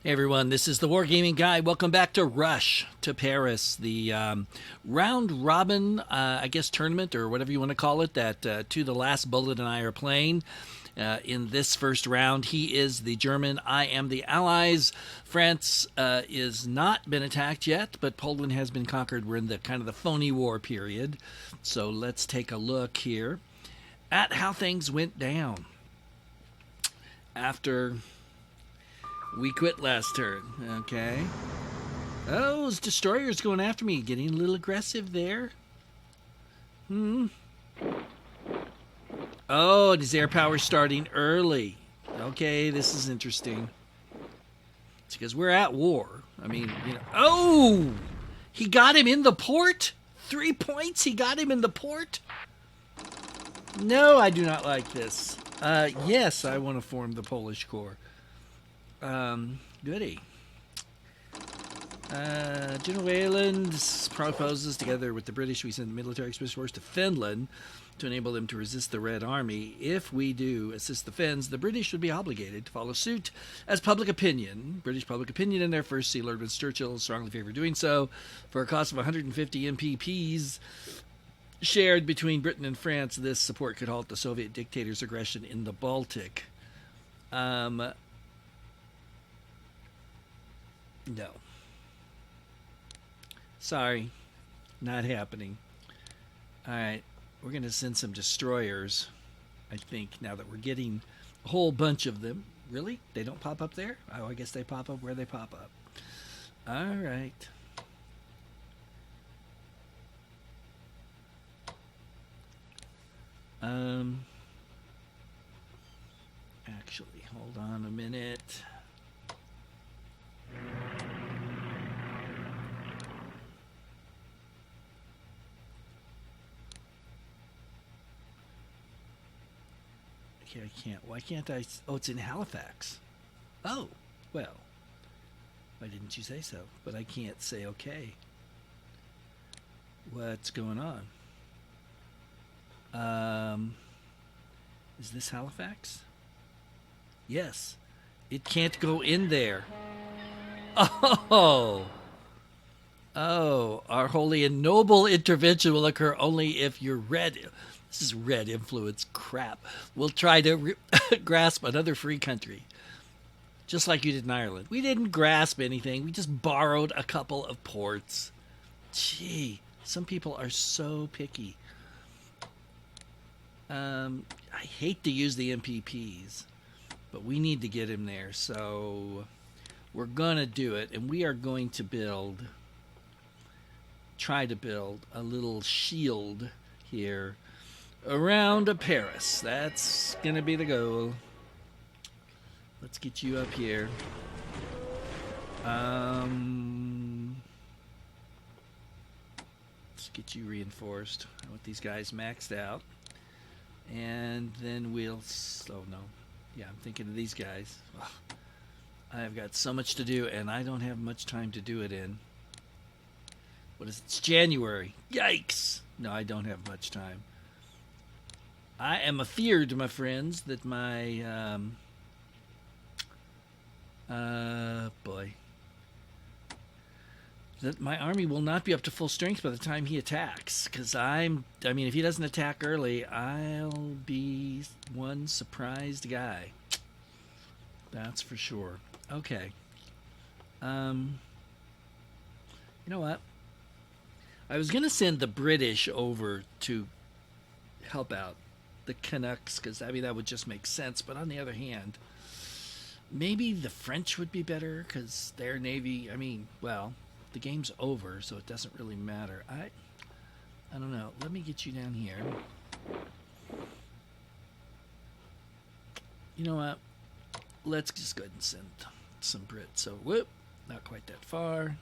Hey everyone, this is the Wargaming Guy. Welcome back to Rush to Paris, the round robin, I guess, tournament or whatever you want to call it, that To the Last Bullet and I are playing. In this first round, he is the German, I am the Allies. France is not been attacked yet, but Poland has been conquered. We're in the kind of the Phony War period. So let's take a look here at how things went down after we quit last turn. Okay. Oh, those destroyers going after me. Getting a little aggressive there. Oh, and his air power starting early. Okay, this is interesting. It's because we're at war. I mean, you know. Oh! He got him in the port? 3 points? He got him in the port? No, I do not like this. Yes, I want to form the Polish Corps. Goody. General Wayland proposes, together with the British, we send military expedition force to Finland to enable them to resist the Red Army. If we do assist the Finns, the British would be obligated to follow suit as public opinion. British public opinion in their first Sea Lord Winston Churchill strongly favored doing so for a cost of 150 MPPs shared between Britain and France. This support could halt the Soviet dictator's aggression in the Baltic. No. Sorry. Not happening. Alright. We're going to send some destroyers, I think, now that we're getting a whole bunch of them. Really? They don't pop up there? Oh, I guess they pop up where they pop up. Alright. Actually, hold on a minute. Okay, I can't. Why can't I? Oh, it's in Halifax. Oh, well. Why didn't you say so? But I can't say okay. What's going on? Is this Halifax? Yes. It can't go in there. Oh. Oh, our holy and noble intervention will occur only if you're red. This is red influence crap. We'll try to grasp another free country. Just like you did in Ireland. We didn't grasp anything. We just borrowed a couple of ports. Gee, some people are so picky. I hate to use the MPPs, but we need to get him there. So we're going to do it, and we are going to try to build a little shield here around Paris. That's going to be the goal. Let's get you up here. Let's get you reinforced. I want these guys maxed out. And then we'll... Oh, no. Yeah, I'm thinking of these guys. Ugh. I've got so much to do, and I don't have much time to do it in. What is it? It's January. Yikes! No, I don't have much time. I am afeared, my friends, that my... that my army will not be up to full strength by the time he attacks. Because I mean, if he doesn't attack early, I'll be one surprised guy. That's for sure. Okay. You know what? I was going to send the British over to help out the Canucks, because, I mean, that would just make sense. But on the other hand, maybe the French would be better, because their Navy, I mean, well... The game's over, so it doesn't really matter. I don't know. Let me get you down here. You know what? Let's just go ahead and send some Brits. So, whoop, not quite that far.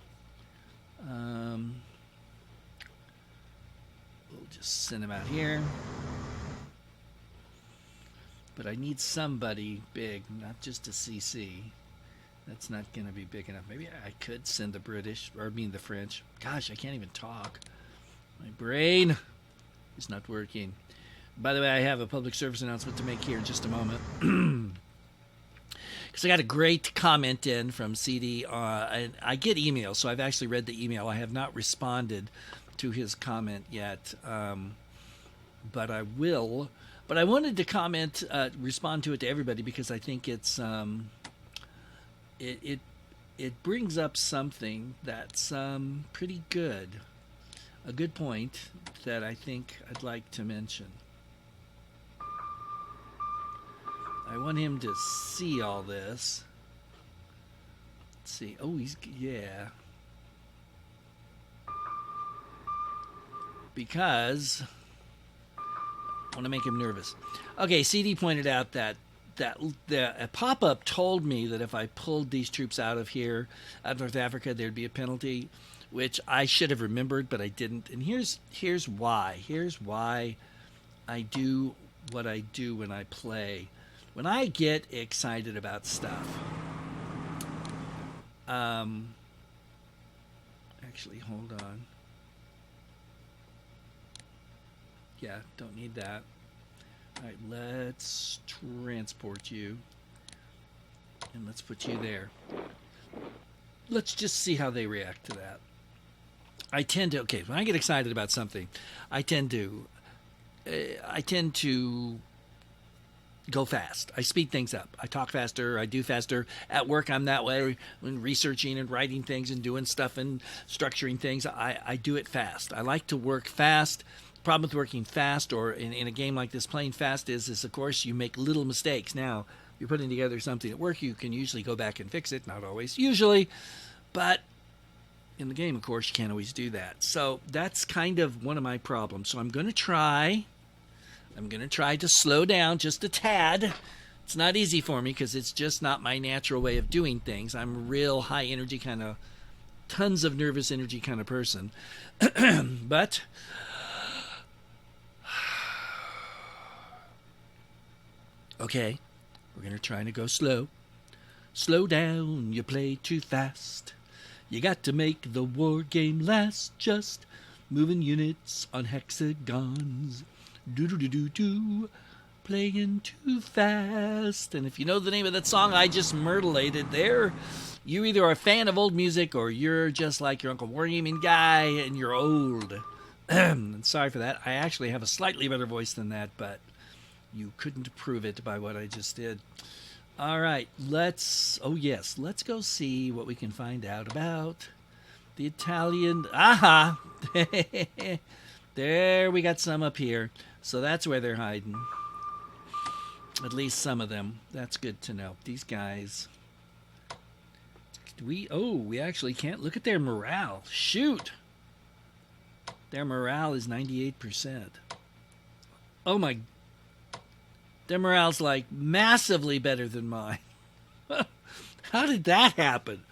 We'll just send them out here. But I need somebody big, not just a CC. That's not going to be big enough. Maybe I could send the British, or I mean the French. Gosh, I can't even talk. My brain is not working. By the way, I have a public service announcement to make here in just a moment. Because because I got a great comment in from CD. And I get emails, so I've actually read the email. I have not responded to his comment yet, but I will. But I wanted to respond to it to everybody because I think it's it brings up something that's pretty good, a good point that I think I'd like to mention. I want him to see all this. Let's see. Oh, yeah. Because I want to make him nervous. Okay, CD pointed out that a pop-up told me that if I pulled these troops out of here, out of North Africa, there'd be a penalty, which I should have remembered, but I didn't. And here's why. Here's why I do what I do when I play. When I get excited about stuff, actually, hold on. Yeah, don't need that. All right, let's transport you. And let's put you there. Let's just see how they react to that. I tend to, okay, when I get excited about something, I tend to go fast. I speed things up. I talk faster. I do faster. At work, I'm that way. When researching and writing things and doing stuff and structuring things, I do it fast. I like to work fast. The problem with working fast or in a game like this, playing fast is, of course, you make little mistakes. Now, you're putting together something at work, you can usually go back and fix it. Not always, usually. But in the game, of course, you can't always do that. So that's kind of one of my problems. So I'm going to try to slow down just a tad. It's not easy for me because it's just not my natural way of doing things. I'm a real high energy kind of, tons of nervous energy kind of person. But okay, we're going to try to go slow. Slow down, you play too fast. You got to make the war game last. Just moving units on hexagons. Do-do-do-do-do, playing too fast. And if you know the name of that song I just myrtleated there, you either are a fan of old music or you're just like your Uncle Wargaming guy and you're old. And sorry for that. I actually have a slightly better voice than that, but you couldn't prove it by what I just did. All right, let's go see what we can find out about the Italian. Aha! There, we got some up here. So that's where they're hiding. At least some of them. That's good to know. These guys. We actually can't look at their morale. Shoot! Their morale is 98%. Oh my. Their morale's like massively better than mine. How did that happen?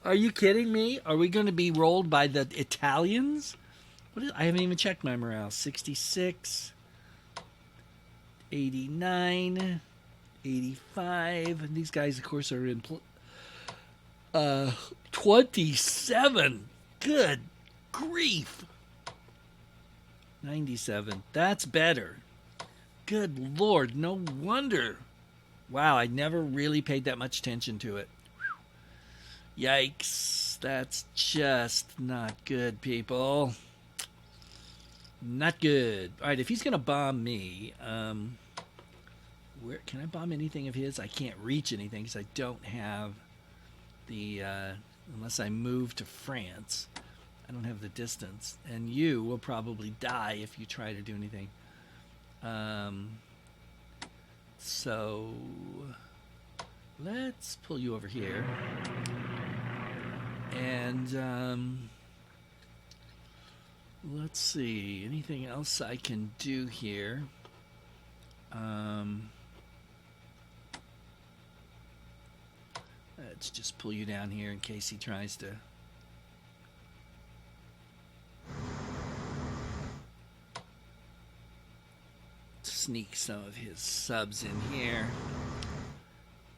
Are you kidding me? Are we going to be rolled by the Italians? I haven't even checked my morale. 66, 89, 85. And these guys, of course, are in 27. Good grief. 97. That's better. Good Lord. No wonder. Wow, I never really paid that much attention to it. Yikes. That's just not good, people. Not good. All right, if he's going to bomb me, where can I bomb anything of his? I can't reach anything because I don't have the, unless I move to France, I don't have the distance. And you will probably die if you try to do anything. So let's pull you over here. And, let's see, anything else I can do here? Let's just pull you down here in case he tries to. Sneak some of his subs in here.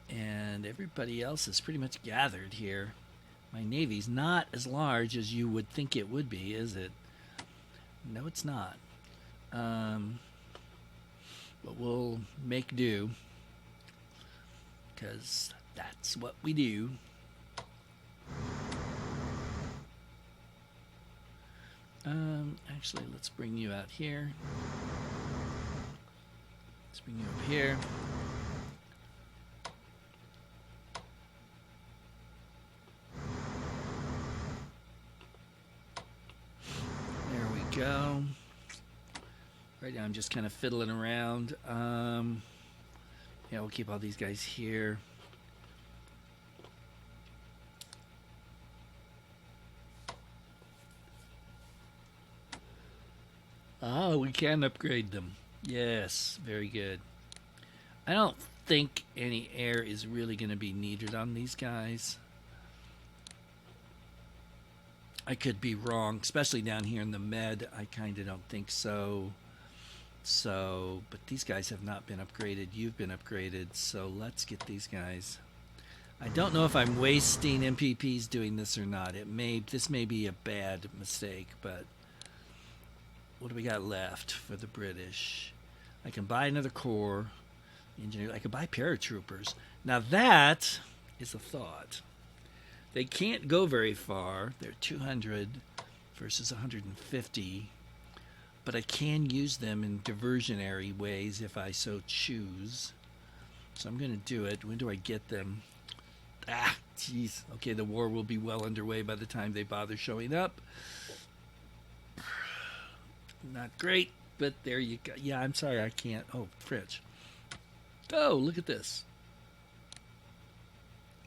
And everybody else is pretty much gathered here. My navy's not as large as you would think it would be, is it? No, it's not. But we'll make do. Because That's what we do. Actually, let's bring you out here. Let's bring you up here. There we go. Right now I'm just kind of fiddling around. Yeah, we'll keep all these guys here. Oh, we can upgrade them. Yes, very good. I don't think any air is really going to be needed on these guys. I could be wrong, especially down here in the med. I kind of don't think so. But these guys have not been upgraded. You've been upgraded, so let's get these guys. I don't know if I'm wasting MPPs doing this or not. This may be a bad mistake, but what do we got left for the British? I can buy another corps engineer. I could buy paratroopers. Now that is a thought. They can't go very far. They're 200 versus 150. But I can use them in diversionary ways if I so choose. So I'm going to do it. When do I get them? Ah, jeez. Okay, the war will be well underway by the time they bother showing up. Not great, but there you go. Yeah, I'm sorry, I can't. Oh, French. Oh, look at this.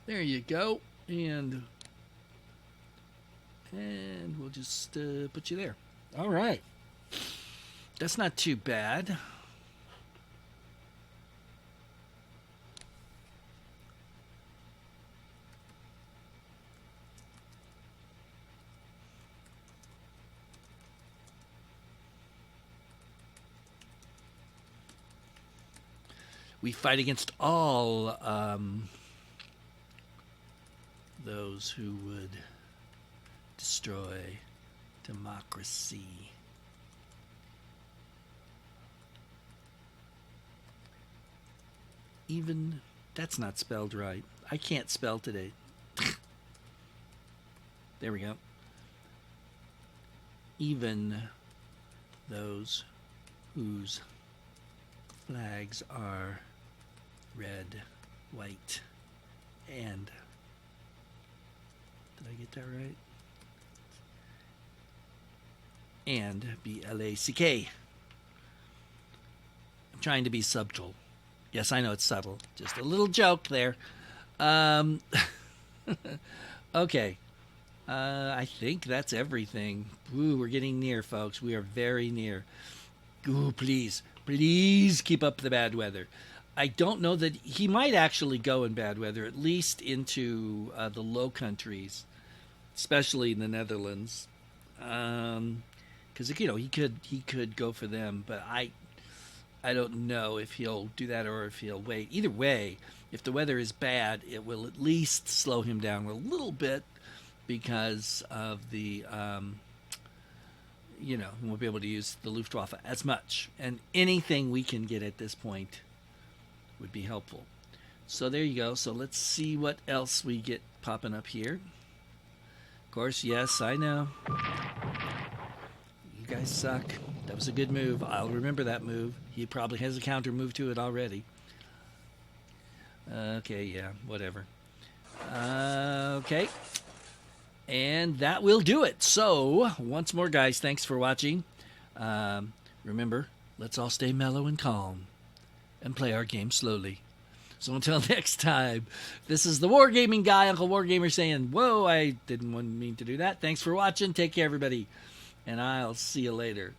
There you go. And we'll just put you there. All right. That's not too bad. We fight against all those who would destroy democracy. Even that's not spelled right. I can't spell today. There we go. Even those whose flags are red, white, and did I get that right? And BLACK. I'm trying to be subtle. Yes, I know it's subtle. Just a little joke there. Okay. I think that's everything. Ooh, we're getting near, folks. We are very near. Ooh, please keep up the bad weather. I don't know that he might actually go in bad weather, at least into the Low Countries, especially in the Netherlands. Because he could go for them, but I don't know if he'll do that or if he'll wait. Either way, if the weather is bad, it will at least slow him down a little bit because of the, he won't be able to use the Luftwaffe as much. And anything we can get at this point would be helpful. So there you go. So let's see what else we get popping up here. Of course, yes, I know. You guys suck. That was a good move. I'll remember that move. He probably has a counter move to it already. Okay, yeah, whatever. Okay. And that will do it. So, once more, guys, thanks for watching. Remember, let's all stay mellow and calm and play our game slowly. So until next time, this is the Wargaming guy, Uncle Wargamer, saying, whoa, I didn't mean to do that. Thanks for watching. Take care, everybody. And I'll see you later.